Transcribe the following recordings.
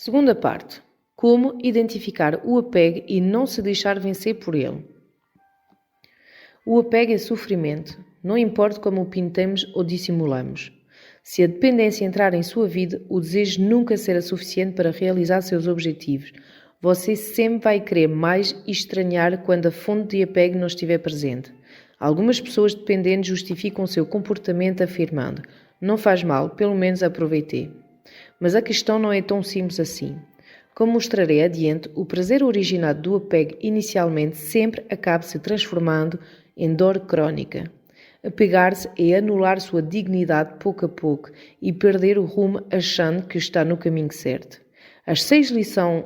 Segunda parte. Como identificar o apego e não se deixar vencer por ele. O apego é sofrimento, não importa como o pintamos ou dissimulamos. Se a dependência entrar em sua vida, o desejo nunca será suficiente para realizar seus objetivos. Você sempre vai querer mais e estranhar quando a fonte de apego não estiver presente. Algumas pessoas dependentes justificam o seu comportamento afirmando: não faz mal, pelo menos aproveitei. Mas a questão não é tão simples assim. Como mostrarei adiante, o prazer originado do apego inicialmente sempre acaba se transformando em dor crónica. Apegar-se é anular sua dignidade pouco a pouco e perder o rumo achando que está no caminho certo. As 6 lições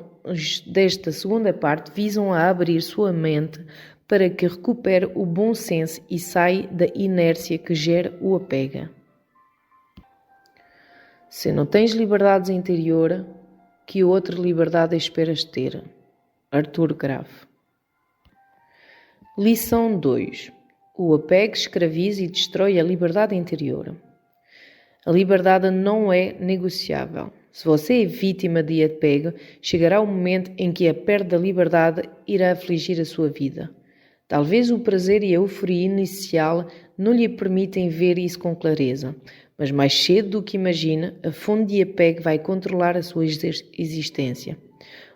desta segunda parte visam a abrir sua mente para que recupere o bom senso e saia da inércia que gera o apego. Se não tens liberdade interior, que outra liberdade esperas ter? Arthur Graff. Lição 2. O apego escraviza e destrói a liberdade interior. A liberdade não é negociável. Se você é vítima de apego, chegará o momento em que a perda da liberdade irá afligir a sua vida. Talvez o prazer e a euforia inicial não lhe permitem ver isso com clareza, mas mais cedo do que imagina, a fonte de apego vai controlar a sua existência.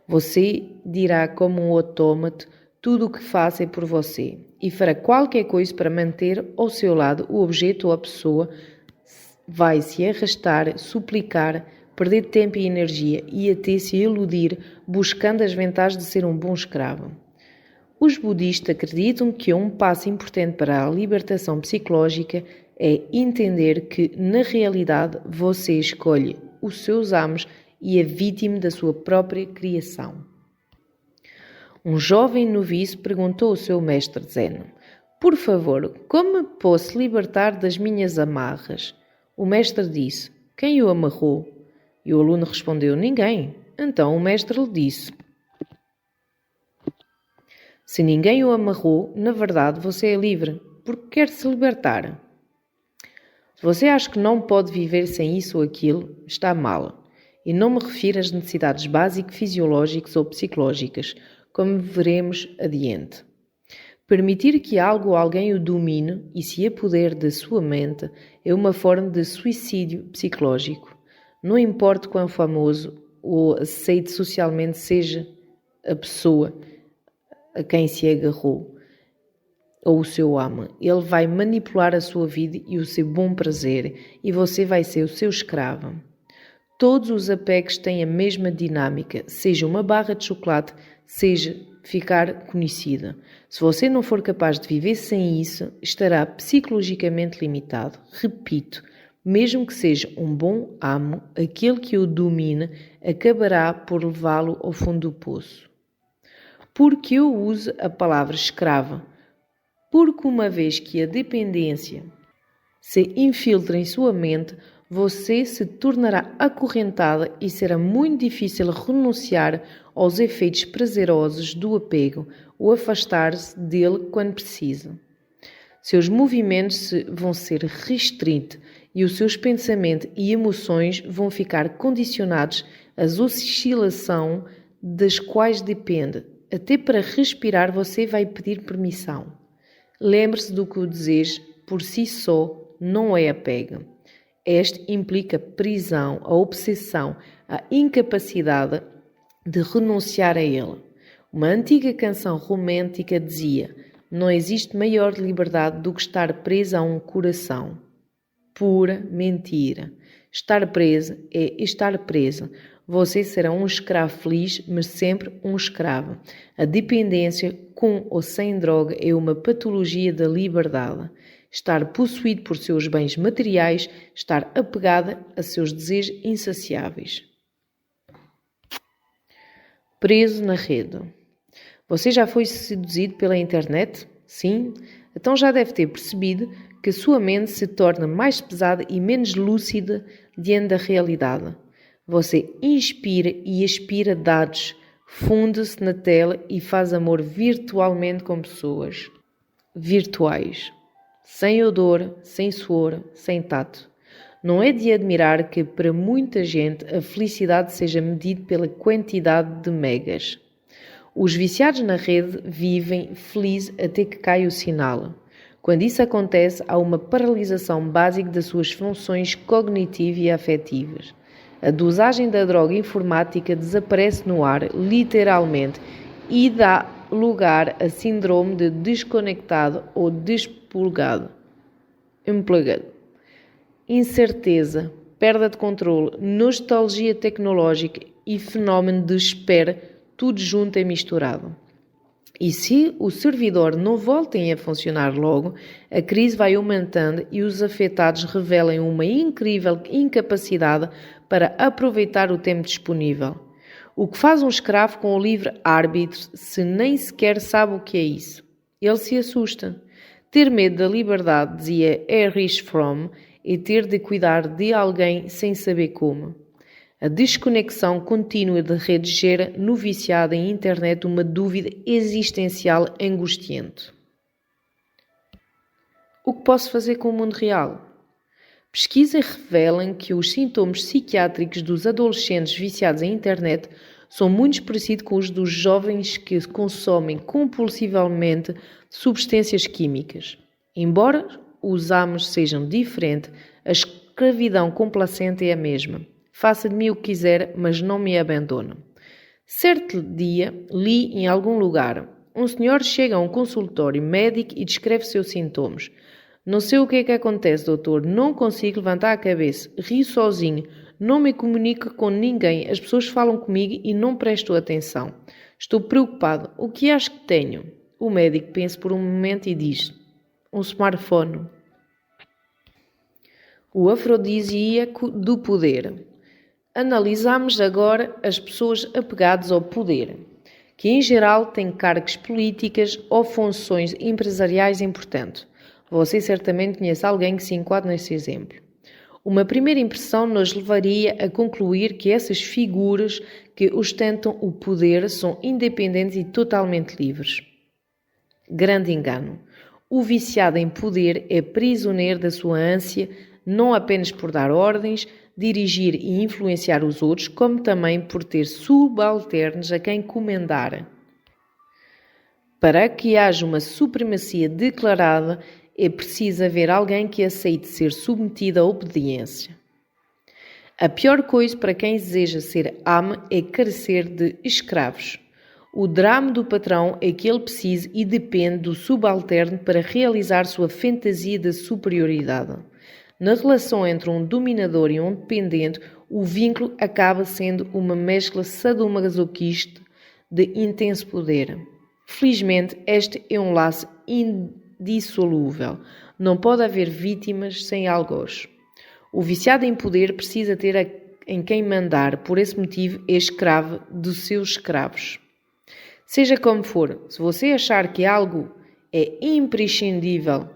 Você dirá como um autômato: tudo o que faça é por você, e fará qualquer coisa para manter ao seu lado o objeto ou a pessoa. Vai se arrastar, suplicar, perder tempo e energia e até se iludir, buscando as vantagens de ser um bom escravo. Os budistas acreditam que um passo importante para a libertação psicológica é entender que, na realidade, você escolhe os seus amos e é vítima da sua própria criação. Um jovem noviço perguntou ao seu mestre Zen: por favor, como me posso libertar das minhas amarras? O mestre disse: quem o amarrou? E o aluno respondeu: ninguém. Então o mestre lhe disse: se ninguém o amarrou, na verdade você é livre, porque quer se libertar. Se você acha que não pode viver sem isso ou aquilo, está mal. E não me refiro às necessidades básicas, fisiológicas ou psicológicas, como veremos adiante. Permitir que algo ou alguém o domine e se apoder da sua mente é uma forma de suicídio psicológico. Não importa quão famoso ou aceito socialmente seja a pessoa a quem se agarrou ou o seu ama, ele vai manipular a sua vida e o seu bom prazer e você vai ser o seu escravo. Todos os apegos têm a mesma dinâmica, seja uma barra de chocolate, seja ficar conhecida. Se você não for capaz de viver sem isso, estará psicologicamente limitado. Repito, mesmo que seja um bom amo, aquele que o domina acabará por levá-lo ao fundo do poço. Porque eu uso a palavra escrava? Porque uma vez que a dependência se infiltra em sua mente, você se tornará acorrentada e será muito difícil renunciar aos efeitos prazerosos do apego ou afastar-se dele quando precisa. Seus movimentos vão ser restritos e os seus pensamentos e emoções vão ficar condicionados às oscilações das quais depende. Até para respirar você vai pedir permissão. Lembre-se do que o desejo por si só não é apego. Este implica prisão, a obsessão, a incapacidade de renunciar a ele. Uma antiga canção romântica dizia: não existe maior liberdade do que estar presa a um coração. Pura mentira. Estar presa é estar presa. Você será um escravo feliz, mas sempre um escravo. A dependência, com ou sem droga, é uma patologia da liberdade. Estar possuído por seus bens materiais, estar apegada a seus desejos insaciáveis. Preso na rede. Você já foi seduzido pela internet? Sim? Então já deve ter percebido que a sua mente se torna mais pesada e menos lúcida diante da realidade. Você inspira e expira dados, funde-se na tela e faz amor virtualmente com pessoas virtuais. Sem odor, sem suor, sem tato. Não é de admirar que, para muita gente, a felicidade seja medida pela quantidade de megas. Os viciados na rede vivem felizes até que cai o sinal. Quando isso acontece, há uma paralisação básica das suas funções cognitivas e afetivas. A dosagem da droga informática desaparece no ar, literalmente, e dá lugar a síndrome de desconectado ou despolgado. Empregado. Incerteza, perda de controle, nostalgia tecnológica e fenómeno de espera, tudo junto e misturado. E se o servidor não voltem a funcionar logo, a crise vai aumentando e os afetados revelam uma incrível incapacidade para aproveitar o tempo disponível. O que faz um escravo com o livre-arbítrio se nem sequer sabe o que é isso? Ele se assusta. Ter medo da liberdade, dizia Erich Fromm, é ter de cuidar de alguém sem saber como. A desconexão contínua de redes gera no viciado em internet uma dúvida existencial angustiante. O que posso fazer com o mundo real? Pesquisas revelam que os sintomas psiquiátricos dos adolescentes viciados em internet são muito parecidos com os dos jovens que consomem compulsivamente substâncias químicas. Embora os amos sejam diferentes, a escravidão complacente é a mesma. Faça de mim o que quiser, mas não me abandone. Certo dia, li em algum lugar, um senhor chega a um consultório médico e descreve seus sintomas. Não sei o que é que acontece, doutor, não consigo levantar a cabeça, rio sozinho, não me comunico com ninguém, as pessoas falam comigo e não presto atenção. Estou preocupado, o que acho que tenho? O médico pensa por um momento e diz, um smartphone. O afrodisíaco do poder. Analisamos agora as pessoas apegadas ao poder, que em geral têm cargos políticos ou funções empresariais importantes. Você certamente conhece alguém que se enquadra nesse exemplo. Uma primeira impressão nos levaria a concluir que essas figuras que ostentam o poder são independentes e totalmente livres. Grande engano. O viciado em poder é prisioneiro da sua ânsia, não apenas por dar ordens, dirigir e influenciar os outros, como também por ter subalternos a quem comandar. Para que haja uma supremacia declarada, é preciso haver alguém que aceite ser submetido à obediência. A pior coisa para quem deseja ser amo é carecer de escravos. O drama do patrão é que ele precisa e depende do subalterno para realizar sua fantasia de superioridade. Na relação entre um dominador e um dependente, o vínculo acaba sendo uma mescla sadomasoquista de intenso poder. Felizmente, este é um laço indissolúvel. Não pode haver vítimas sem algoz. O viciado em poder precisa ter em quem mandar, por esse motivo é escravo dos seus escravos. Seja como for, se você achar que algo é imprescindível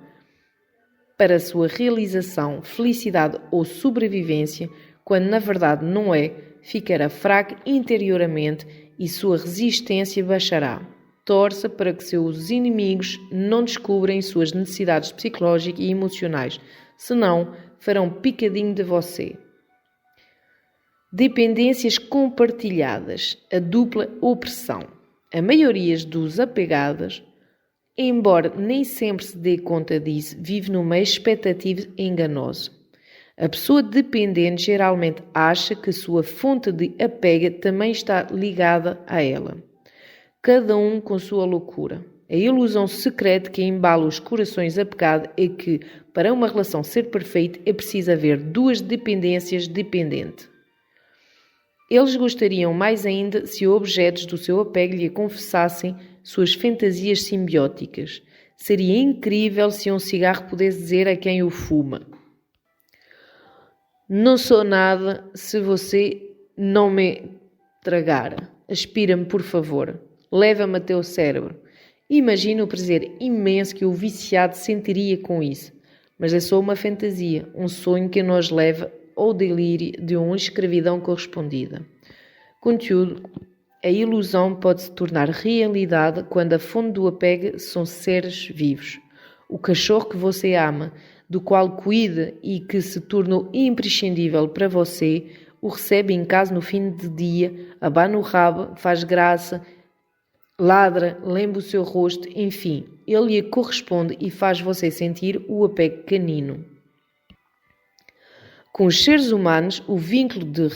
para a sua realização, felicidade ou sobrevivência, quando na verdade não é, ficará fraco interiormente e sua resistência baixará. Torça para que seus inimigos não descubrem suas necessidades psicológicas e emocionais, senão farão picadinho de você. Dependências compartilhadas, a dupla opressão. A maioria dos apegados, embora nem sempre se dê conta disso, vive numa expectativa enganosa. A pessoa dependente geralmente acha que sua fonte de apego também está ligada a ela. Cada um com sua loucura. A ilusão secreta que embala os corações apegados é que, para uma relação ser perfeita, é preciso haver duas dependências dependentes. Eles gostariam mais ainda se objetos do seu apego lhe confessassem suas fantasias simbióticas. Seria incrível se um cigarro pudesse dizer a quem o fuma: não sou nada se você não me tragar. Aspira-me, por favor. Leva-me até o cérebro. Imagina o prazer imenso que o viciado sentiria com isso. Mas é só uma fantasia, um sonho que nos leva ao delírio de uma escravidão correspondida. Contudo, a ilusão pode se tornar realidade quando a fonte do apego são seres vivos. O cachorro que você ama do qual cuide e que se tornou imprescindível para você, o recebe em casa no fim de dia, abana o rabo, faz graça, ladra, lembra o seu rosto, enfim, ele lhe corresponde e faz você sentir o apego canino. Com os seres humanos, o vínculo de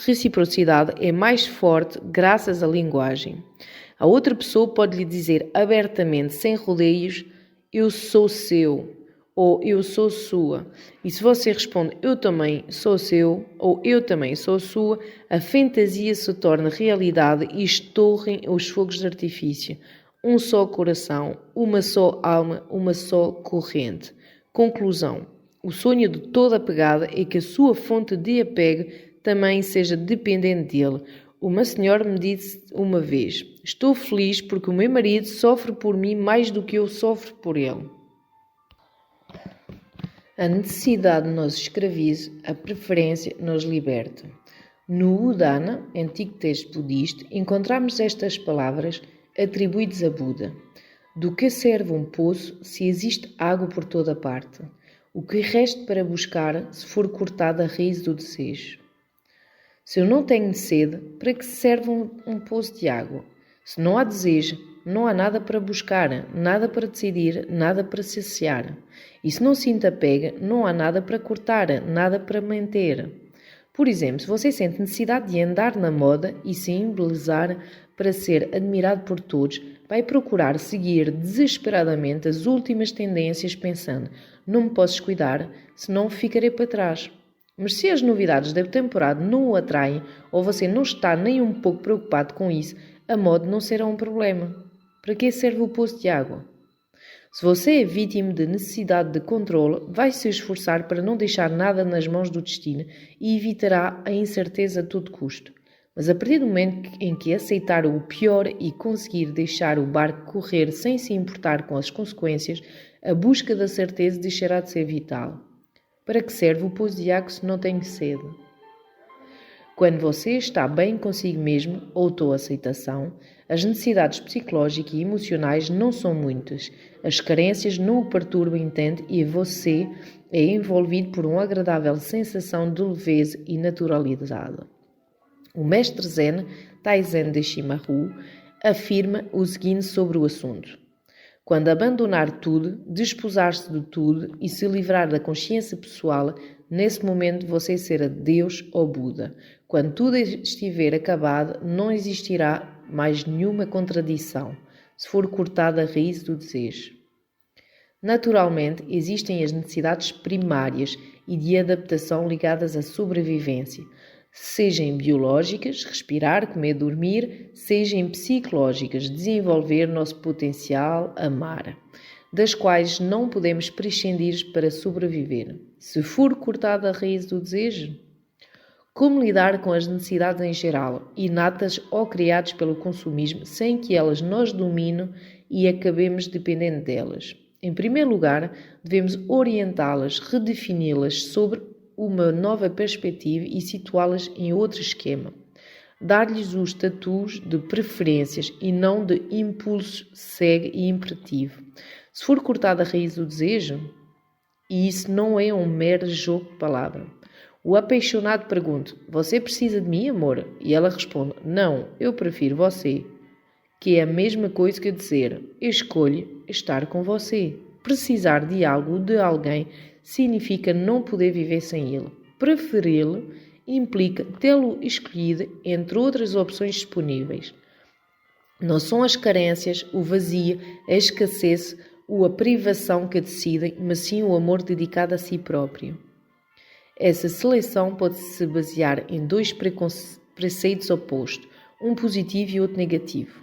reciprocidade é mais forte graças à linguagem. A outra pessoa pode lhe dizer abertamente, sem rodeios, eu sou seu, ou eu sou sua. E se você responde, eu também sou seu, ou eu também sou sua, a fantasia se torna realidade e estourem os fogos de artifício. Um só coração, uma só alma, uma só corrente. Conclusão. O sonho de toda apegada é que a sua fonte de apego também seja dependente dele. Uma senhora me disse uma vez, estou feliz porque o meu marido sofre por mim mais do que eu sofro por ele. A necessidade nos escraviza, a preferência nos liberta. No Udana, antigo texto budista, encontramos estas palavras atribuídas a Buda. Do que serve um poço se existe água por toda parte? O que resta para buscar se for cortada a raiz do desejo? Se eu não tenho sede, para que serve um poço de água? Se não há desejo, não há nada para buscar, nada para decidir, nada para saciar. E se não sinto apego, não há nada para cortar, nada para manter. Por exemplo, se você sente necessidade de andar na moda e se embelezar para ser admirado por todos, vai procurar seguir desesperadamente as últimas tendências pensando, não me posso descuidar, senão ficarei para trás. Mas se as novidades da temporada não o atraem ou você não está nem um pouco preocupado com isso, a moda não será um problema. Para que serve o poço de água? Se você é vítima de necessidade de controle, vai se esforçar para não deixar nada nas mãos do destino e evitará a incerteza a todo custo. Mas a partir do momento em que aceitar o pior e conseguir deixar o barco correr sem se importar com as consequências, a busca da certeza deixará de ser vital. Para que serve o poço de água se não tem sede? Quando você está bem consigo mesmo, autoaceitação, as necessidades psicológicas e emocionais não são muitas, as carências não o perturbam tanto e você é envolvido por uma agradável sensação de leveza e naturalidade. O mestre Zen, Taizen de Shimaru, afirma o seguinte sobre o assunto. Quando abandonar tudo, desposar-se de tudo e se livrar da consciência pessoal, nesse momento você será Deus ou Buda. Quando tudo estiver acabado, não existirá mais nenhuma contradição, se for cortada a raiz do desejo. Naturalmente, existem as necessidades primárias e de adaptação ligadas à sobrevivência, sejam biológicas, respirar, comer, dormir, sejam psicológicas, desenvolver nosso potencial, amar, das quais não podemos prescindir para sobreviver. Se for cortada a raiz do desejo, como lidar com as necessidades em geral, inatas ou criadas pelo consumismo, sem que elas nos dominem e acabemos dependendo delas? Em primeiro lugar, devemos orientá-las, redefini-las sobre uma nova perspectiva e situá-las em outro esquema. Dar-lhes o status de preferências e não de impulso cego e imperativo. Se for cortada a raiz do desejo, e isso não é um mero jogo de palavras. O apaixonado pergunta, você precisa de mim, amor? E ela responde, não, eu prefiro você. Que é a mesma coisa que dizer, eu escolho estar com você. Precisar de algo ou de alguém significa não poder viver sem ele. Preferi-lo implica tê-lo escolhido entre outras opções disponíveis. Não são as carências, o vazio, a escassez ou a privação que decidem, mas sim o amor dedicado a si próprio. Essa seleção pode-se basear em dois preceitos opostos, um positivo e outro negativo.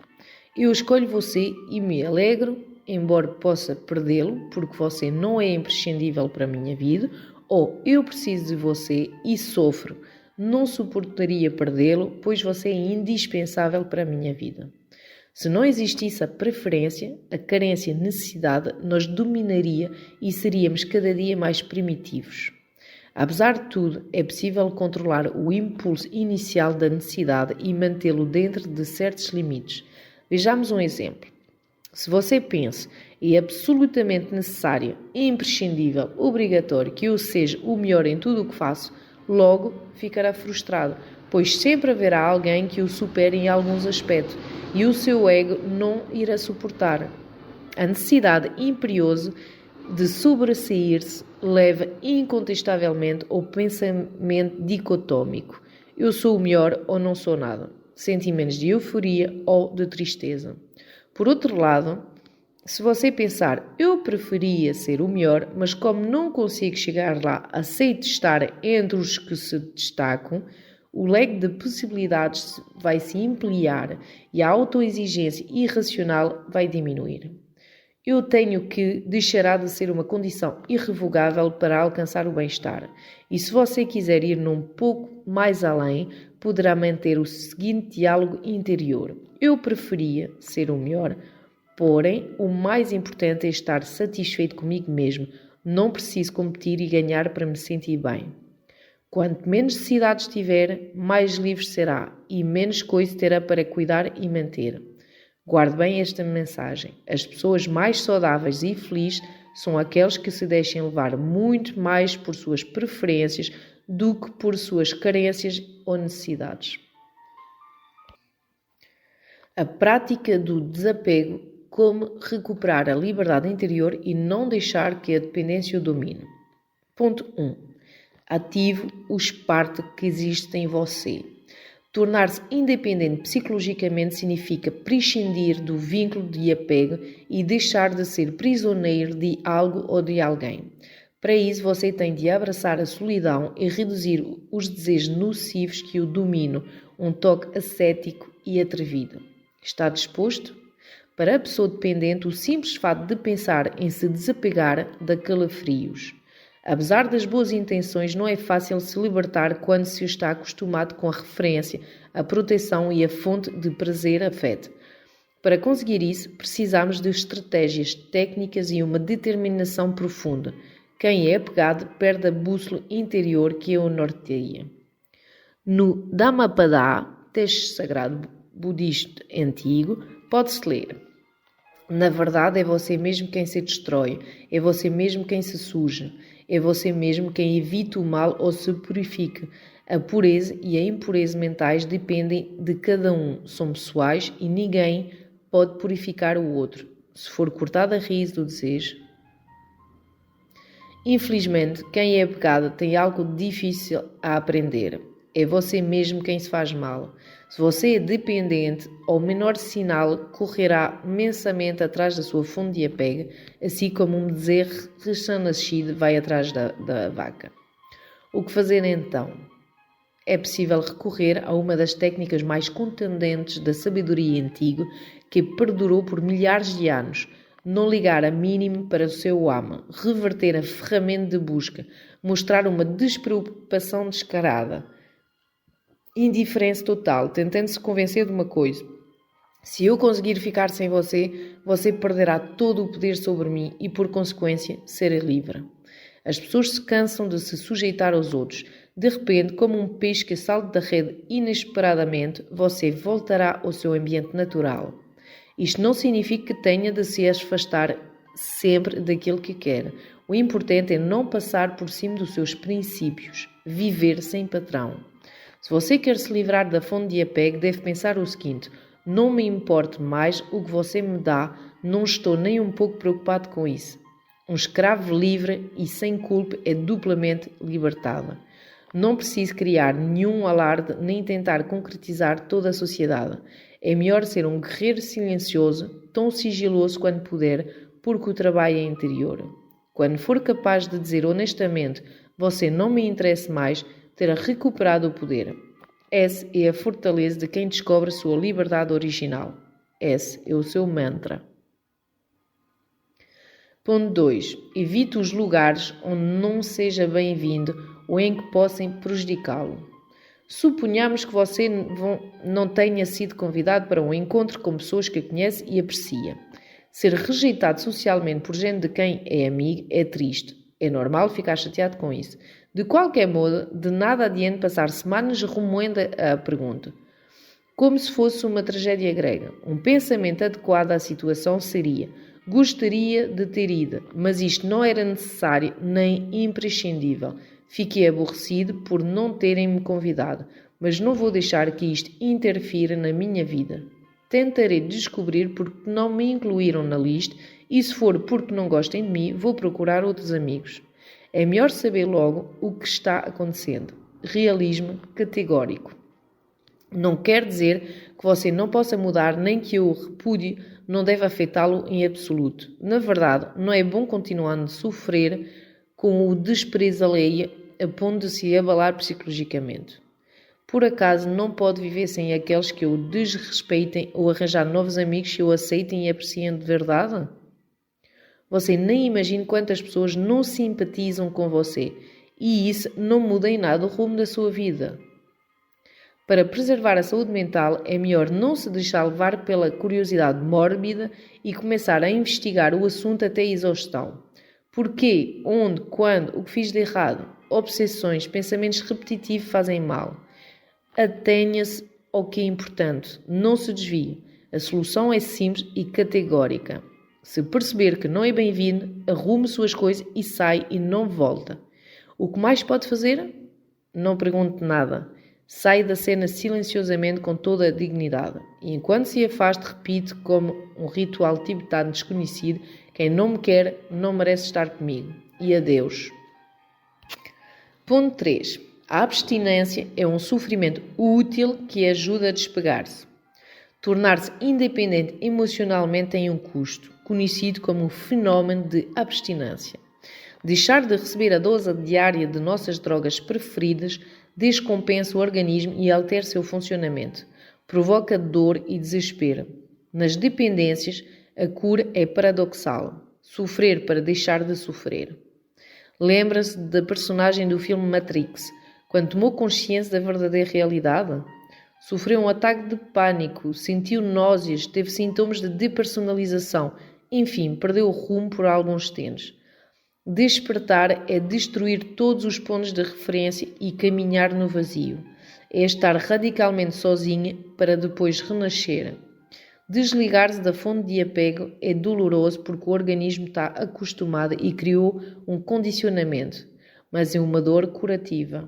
Eu escolho você e me alegro, embora possa perdê-lo, porque você não é imprescindível para a minha vida, ou eu preciso de você e sofro, não suportaria perdê-lo, pois você é indispensável para a minha vida. Se não existisse a preferência, a carência, a necessidade, nos dominaria e seríamos cada dia mais primitivos. Apesar de tudo, é possível controlar o impulso inicial da necessidade e mantê-lo dentro de certos limites. Vejamos um exemplo. Se você pensa é absolutamente necessário, imprescindível, obrigatório que eu seja o melhor em tudo o que faço, logo ficará frustrado, pois sempre haverá alguém que o supere em alguns aspectos e o seu ego não irá suportar. A necessidade imperiosa de sobressair-se leva incontestavelmente ao pensamento dicotómico. Eu sou o melhor ou não sou nada. Sentimentos de euforia ou de tristeza. Por outro lado, se você pensar, eu preferia ser o melhor, mas como não consigo chegar lá, aceito estar entre os que se destacam, o leque de possibilidades vai se ampliar e a autoexigência irracional vai diminuir. Eu tenho que deixará de ser uma condição irrevogável para alcançar o bem-estar. E se você quiser ir num pouco mais além, poderá manter o seguinte diálogo interior. Eu preferia ser o melhor, porém, o mais importante é estar satisfeito comigo mesmo. Não preciso competir e ganhar para me sentir bem. Quanto menos necessidades tiver, mais livre será e menos coisa terá para cuidar e manter. Guarde bem esta mensagem. As pessoas mais saudáveis e felizes são aqueles que se deixem levar muito mais por suas preferências do que por suas carências ou necessidades. A prática do desapego, como recuperar a liberdade interior e não deixar que a dependência o domine. Ponto 1. Ative o esparto que existe em você. Tornar-se independente psicologicamente significa prescindir do vínculo de apego e deixar de ser prisioneiro de algo ou de alguém. Para isso, você tem de abraçar a solidão e reduzir os desejos nocivos que o dominam, um toque ascético e atrevido. Está disposto? Para a pessoa dependente, o simples fato de pensar em se desapegar dá calafrios. Apesar das boas intenções, não é fácil se libertar quando se está acostumado com a referência, a proteção e a fonte de prazer afeto. Para conseguir isso, precisamos de estratégias, técnicas e uma determinação profunda. Quem é apegado perde a bússola interior que o norteia. No Dhammapada, texto sagrado budista antigo, pode-se ler: na verdade, é você mesmo quem se destrói, é você mesmo quem se suja, é você mesmo quem evita o mal ou se purifica. A pureza e a impureza mentais dependem de cada um, são pessoais e ninguém pode purificar o outro. Se for cortada a raiz do desejo. Infelizmente, quem é apegado tem algo difícil a aprender. É você mesmo quem se faz mal. Se você é dependente, ao menor sinal correrá imensamente atrás da sua fonte de apego, assim como um bezerro recém-nascido vai atrás da vaca. O que fazer então? É possível recorrer a uma das técnicas mais contundentes da sabedoria antiga que perdurou por milhares de anos. Não ligar a mínimo para o seu amo, reverter a ferramenta de busca, mostrar uma despreocupação descarada. Indiferença total, tentando se convencer de uma coisa. Se eu conseguir ficar sem você, você perderá todo o poder sobre mim e, por consequência, será livre. As pessoas se cansam de se sujeitar aos outros. De repente, como um peixe que salta da rede inesperadamente, você voltará ao seu ambiente natural. Isto não significa que tenha de se afastar sempre daquilo que quer. O importante é não passar por cima dos seus princípios, viver sem patrão. Se você quer se livrar da fonte de apego, deve pensar o seguinte: não me importa mais o que você me dá, não estou nem um pouco preocupado com isso. Um escravo livre e sem culpa é duplamente libertado. Não preciso criar nenhum alarde nem tentar concretizar toda a sociedade. É melhor ser um guerreiro silencioso, tão sigiloso quanto puder, porque o trabalho é interior. Quando for capaz de dizer honestamente, você não me interessa mais, terá recuperado o poder. Essa é a fortaleza de quem descobre a sua liberdade original. Esse é o seu mantra. Ponto 2. Evite os lugares onde não seja bem-vindo ou em que possam prejudicá-lo. Suponhamos que você não tenha sido convidado para um encontro com pessoas que conhece e aprecia. Ser rejeitado socialmente por gente de quem é amigo é triste. É normal ficar chateado com isso. De qualquer modo, de nada adianta passar semanas remoendo a pergunta: como se fosse uma tragédia grega. Um pensamento adequado à situação seria: gostaria de ter ido, mas isto não era necessário nem imprescindível. Fiquei aborrecido por não terem-me convidado, mas não vou deixar que isto interfira na minha vida. Tentarei descobrir porque não me incluíram na lista e, se for porque não gostem de mim, vou procurar outros amigos. É melhor saber logo o que está acontecendo. Realismo categórico. Não quer dizer que você não possa mudar nem que o repúdio não deve afetá-lo em absoluto. Na verdade, não é bom continuar a sofrer com o desprezo alheio a ponto de se abalar psicologicamente. Por acaso não pode viver sem aqueles que o desrespeitem ou arranjar novos amigos que o aceitem e apreciem de verdade? Você nem imagina quantas pessoas não simpatizam com você e isso não muda em nada o rumo da sua vida. Para preservar a saúde mental, é melhor não se deixar levar pela curiosidade mórbida e começar a investigar o assunto até a exaustão. Porquê, onde, quando, o que fiz de errado? Obsessões, pensamentos repetitivos fazem mal. Atenha-se ao que é importante, não se desvie. A solução é simples e categórica. Se perceber que não é bem-vindo, arrume suas coisas e sai e não volta. O que mais pode fazer? Não pergunte nada. Sai da cena silenciosamente com toda a dignidade. E enquanto se afasta, repite como um ritual tibetano desconhecido: quem não me quer não merece estar comigo. E adeus. Ponto 3. A abstinência é um sofrimento útil que ajuda a despegar-se. Tornar-se independente emocionalmente tem um custo, conhecido como o fenómeno de abstinência. Deixar de receber a dose diária de nossas drogas preferidas descompensa o organismo e altera seu funcionamento. Provoca dor e desespero. Nas dependências, a cura é paradoxal. Sofrer para deixar de sofrer. Lembra-se da personagem do filme Matrix, quando tomou consciência da verdadeira realidade? Sofreu um ataque de pânico, sentiu náuseas, teve sintomas de depersonalização, enfim, perdeu o rumo por alguns tempos. Despertar é destruir todos os pontos de referência e caminhar no vazio. É estar radicalmente sozinha para depois renascer. Desligar-se da fonte de apego é doloroso porque o organismo está acostumado e criou um condicionamento, mas é uma dor curativa.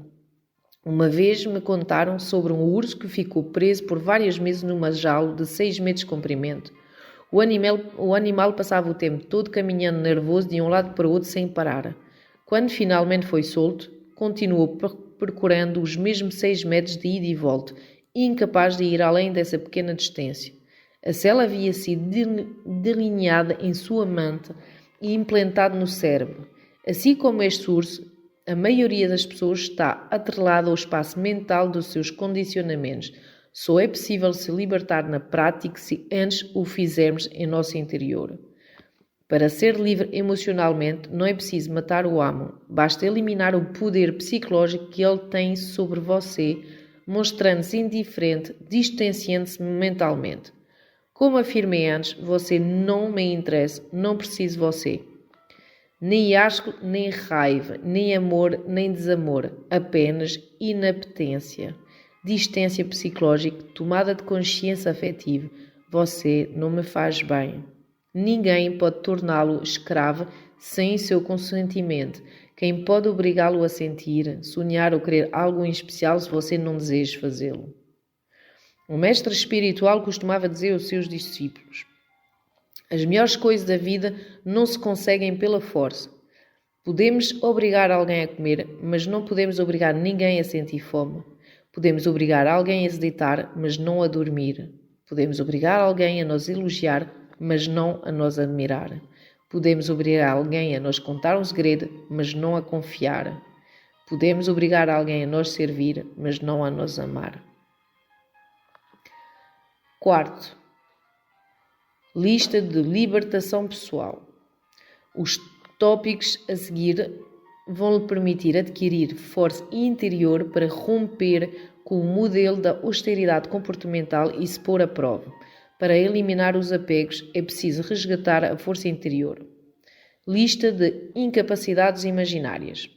Uma vez me contaram sobre um urso que ficou preso por vários meses numa jaula de 6 metros de comprimento. O animal passava o tempo todo caminhando nervoso de um lado para o outro sem parar. Quando finalmente foi solto, continuou percorrendo os mesmos 6 metros de ida e volta, incapaz de ir além dessa pequena distância. A cela havia sido delineada em sua mente e implantada no cérebro. Assim como este urso, a maioria das pessoas está atrelada ao espaço mental dos seus condicionamentos. Só é possível se libertar na prática se antes o fizermos em nosso interior. Para ser livre emocionalmente, não é preciso matar o amo. Basta eliminar o poder psicológico que ele tem sobre você, mostrando-se indiferente, distanciando-se mentalmente. Como afirmei antes, você não me interessa, não preciso de você. Nem asco, nem raiva, nem amor, nem desamor, apenas inapetência. Distância psicológica, tomada de consciência afetiva. Você não me faz bem. Ninguém pode torná-lo escravo sem seu consentimento. Quem pode obrigá-lo a sentir, sonhar ou querer algo em especial se você não deseja fazê-lo? O mestre espiritual costumava dizer aos seus discípulos: as melhores coisas da vida não se conseguem pela força. Podemos obrigar alguém a comer, mas não podemos obrigar ninguém a sentir fome. Podemos obrigar alguém a se deitar, mas não a dormir. Podemos obrigar alguém a nos elogiar, mas não a nos admirar. Podemos obrigar alguém a nos contar um segredo, mas não a confiar. Podemos obrigar alguém a nos servir, mas não a nos amar. Quarto, lista de libertação pessoal. Os tópicos a seguir vão lhe permitir adquirir força interior para romper com o modelo da austeridade comportamental e se pôr à prova. Para eliminar os apegos, é preciso resgatar a força interior. Lista de incapacidades imaginárias.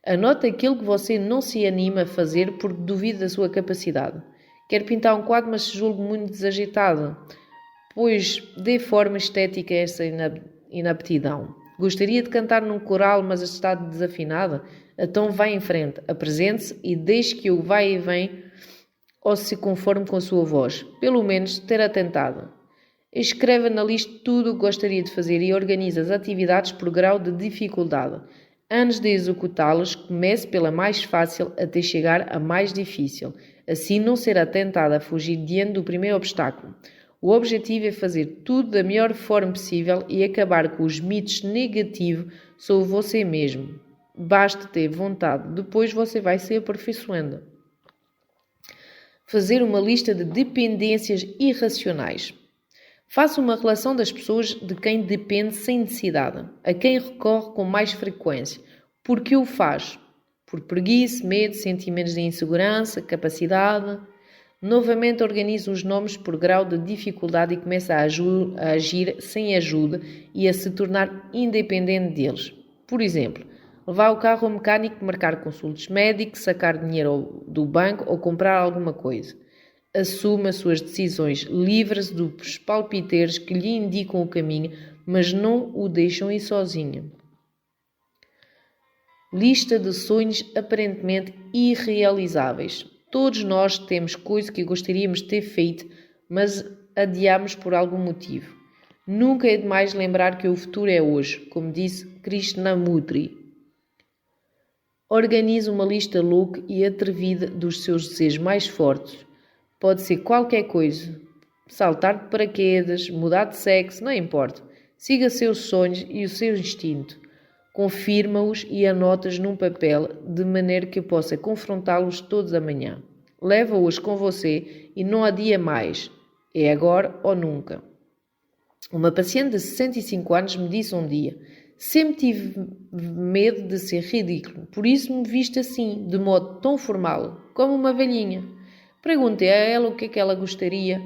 Anote aquilo que você não se anima a fazer porque duvida da sua capacidade. Quero pintar um quadro, mas julgo muito desajeitado, pois dê forma estética a essa inaptidão. Gostaria de cantar num coral, mas está desafinada? Então vá em frente, apresente-se e deixe que o vai e vem ou se conforme com a sua voz. Pelo menos terá tentado. Escreva na lista tudo o que gostaria de fazer e organize as atividades por grau de dificuldade. Antes de executá-las, comece pela mais fácil até chegar à mais difícil. Assim não será tentada a fugir diante do primeiro obstáculo. O objetivo é fazer tudo da melhor forma possível e acabar com os mitos negativos sobre você mesmo. Basta ter vontade, depois você vai se aperfeiçoando. Fazer uma lista de dependências irracionais. Faça uma relação das pessoas de quem depende sem necessidade, a quem recorre com mais frequência. Por que o faz? Por preguiça, medo, sentimentos de insegurança, capacidade. Novamente organize os nomes por grau de dificuldade e comece a agir sem ajuda e a se tornar independente deles. Por exemplo, levar o carro ao mecânico, marcar consultas médicos, sacar dinheiro do banco ou comprar alguma coisa. Assuma as suas decisões, livre-se dos palpiteiros que lhe indicam o caminho, mas não o deixam ir sozinho. Lista de sonhos aparentemente irrealizáveis. Todos nós temos coisas que gostaríamos de ter feito, mas adiamos por algum motivo. Nunca é demais lembrar que o futuro é hoje, como disse Krishnamurti. Organize uma lista louca e atrevida dos seus desejos mais fortes. Pode ser qualquer coisa. Saltar de paraquedas, mudar de sexo, não importa. Siga seus sonhos e o seu instinto. Confirma-os e anota-os num papel, de maneira que possa confrontá-los todos amanhã. Leva-os com você e não adia mais. É agora ou nunca. Uma paciente de 65 anos me disse um dia: sempre tive medo de ser ridículo, por isso me visto assim, de modo tão formal, como uma velhinha. Perguntei a ela o que é que ela gostaria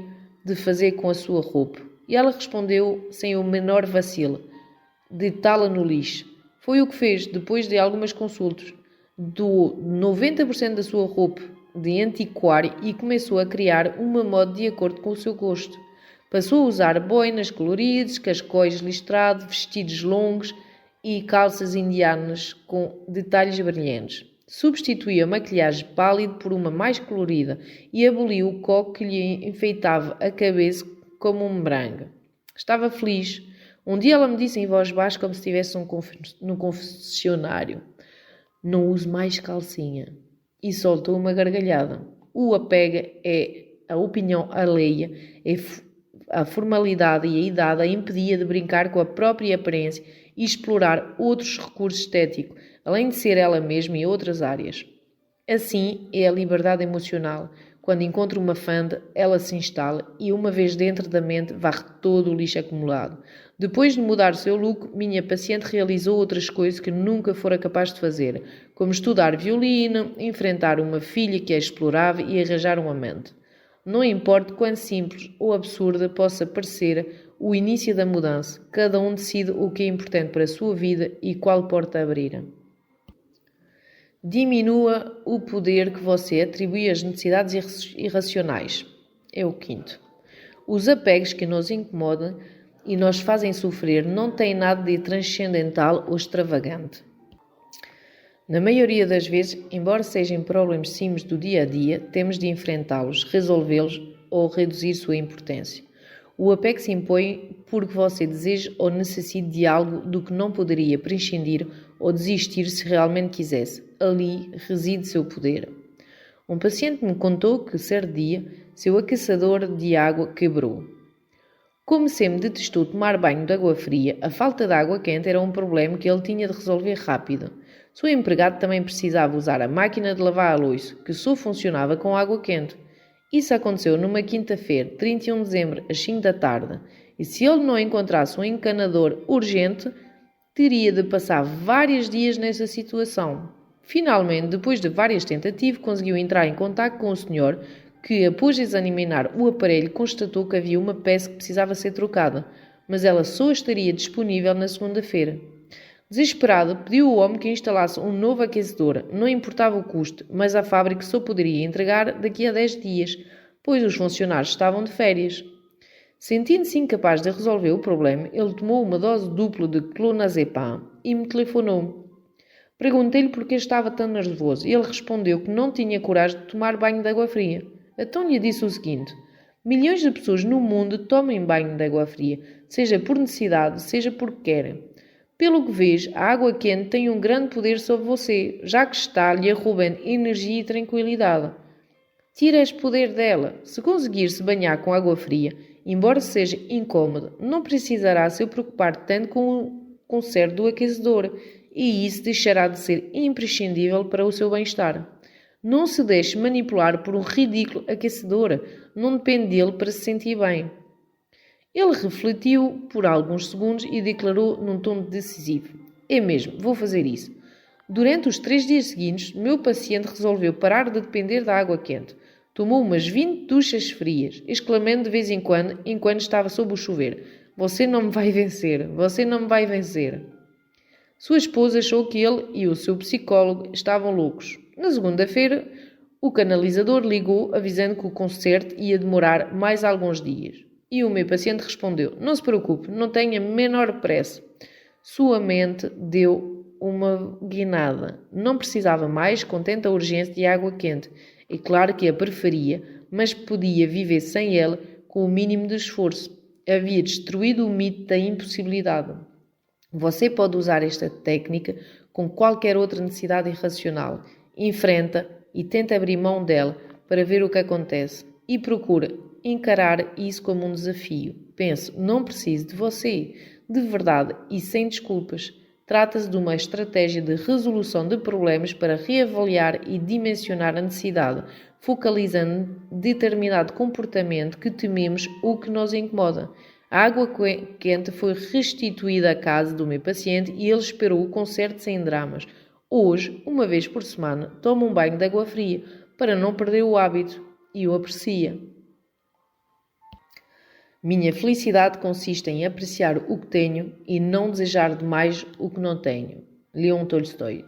de fazer com a sua roupa. E ela respondeu, sem o menor vacilo, deitá-la no lixo. Foi o que fez, depois de algumas consultas. Doou 90% da sua roupa de antiquário e começou a criar uma moda de acordo com o seu gosto. Passou a usar boinas coloridas, cascóis listrados, vestidos longos e calças indianas com detalhes brilhantes. Substituiu a maquilhagem pálida por uma mais colorida e aboliu o coque que lhe enfeitava a cabeça como um merengue. Estava feliz. Um dia ela me disse em voz baixa, como se estivesse num confessionário: não uso mais calcinha. E soltou uma gargalhada. O apego é a opinião alheia, é a formalidade e a idade a impedia de brincar com a própria aparência e explorar outros recursos estéticos, além de ser ela mesma em outras áreas. Assim é a liberdade emocional. Quando encontra uma fanda, ela se instala e, uma vez dentro da mente, varre todo o lixo acumulado. Depois de mudar o seu look, minha paciente realizou outras coisas que nunca fora capaz de fazer, como estudar violino, enfrentar uma filha que a explorava e arranjar um amante. Não importa quão simples ou absurda possa parecer o início da mudança, cada um decide o que é importante para a sua vida e qual porta abrir. Diminua o poder que você atribui às necessidades irracionais. É o quinto. Os apegos que nos incomodam e nos fazem sofrer não têm nada de transcendental ou extravagante. Na maioria das vezes, embora sejam problemas simples do dia a dia, temos de enfrentá-los, resolvê-los ou reduzir sua importância. O apego se impõe porque você deseja ou necessita de algo do que não poderia prescindir ou desistir se realmente quisesse. Ali reside seu poder. Um paciente me contou que, certo dia, seu aquecedor de água quebrou. Como sempre detestou tomar banho de água fria, a falta de água quente era um problema que ele tinha de resolver rápido. Seu empregado também precisava usar a máquina de lavar a louça, que só funcionava com água quente. Isso aconteceu numa quinta-feira, 31 de dezembro, às 5 da tarde, e se ele não encontrasse um encanador urgente, teria de passar vários dias nessa situação. Finalmente, depois de várias tentativas, conseguiu entrar em contato com o senhor, que, após examinar o aparelho, constatou que havia uma peça que precisava ser trocada, mas ela só estaria disponível na segunda-feira. Desesperado, pediu ao homem que instalasse um novo aquecedor. Não importava o custo, mas a fábrica só poderia entregar daqui a 10 dias. pois os funcionários estavam de férias. Sentindo-se incapaz de resolver o problema, ele tomou uma dose dupla de clonazepam e me telefonou. Perguntei-lhe por que estava tão nervoso e ele respondeu que não tinha coragem de tomar banho de água fria. Então lhe disse o seguinte: milhões de pessoas no mundo tomam banho de água fria, seja por necessidade, seja porque querem. Pelo que vês, a água quente tem um grande poder sobre você, já que está-lhe roubando energia e tranquilidade. Tira este poder dela. Se conseguir se banhar com água fria, embora seja incômodo, não precisará se preocupar tanto com o conserto do aquecedor, e isso deixará de ser imprescindível para o seu bem-estar. Não se deixe manipular por um ridículo aquecedor, não depende dele para se sentir bem. Ele refletiu por alguns segundos e declarou num tom decisivo: é mesmo, vou fazer isso. Durante os 3 dias seguintes, meu paciente resolveu parar de depender da água quente. Tomou umas 20 duchas frias, exclamando de vez em quando, enquanto estava sob o chuveiro: você não me vai vencer, você não me vai vencer. Sua esposa achou que ele e o seu psicólogo estavam loucos. Na segunda-feira, o canalizador ligou avisando que o concerto ia demorar mais alguns dias. E o meu paciente respondeu: não se preocupe, não tenha menor pressa. Sua mente deu uma guinada. Não precisava mais, com tanta urgência, de água quente. É claro que a preferia, mas podia viver sem ela com o mínimo de esforço. Havia destruído o mito da impossibilidade. Você pode usar esta técnica com qualquer outra necessidade irracional. Enfrenta e tenta abrir mão dela para ver o que acontece. E procura encarar isso como um desafio. Pense, não preciso de você, de verdade e sem desculpas. Trata-se de uma estratégia de resolução de problemas para reavaliar e dimensionar a necessidade, focalizando determinado comportamento que tememos ou que nos incomoda. A água quente foi restituída à casa do meu paciente e ele esperou o concerto sem dramas. Hoje, uma vez por semana, toma um banho de água fria para não perder o hábito e o aprecia. Minha felicidade consiste em apreciar o que tenho e não desejar demais o que não tenho. Leon Tolstói.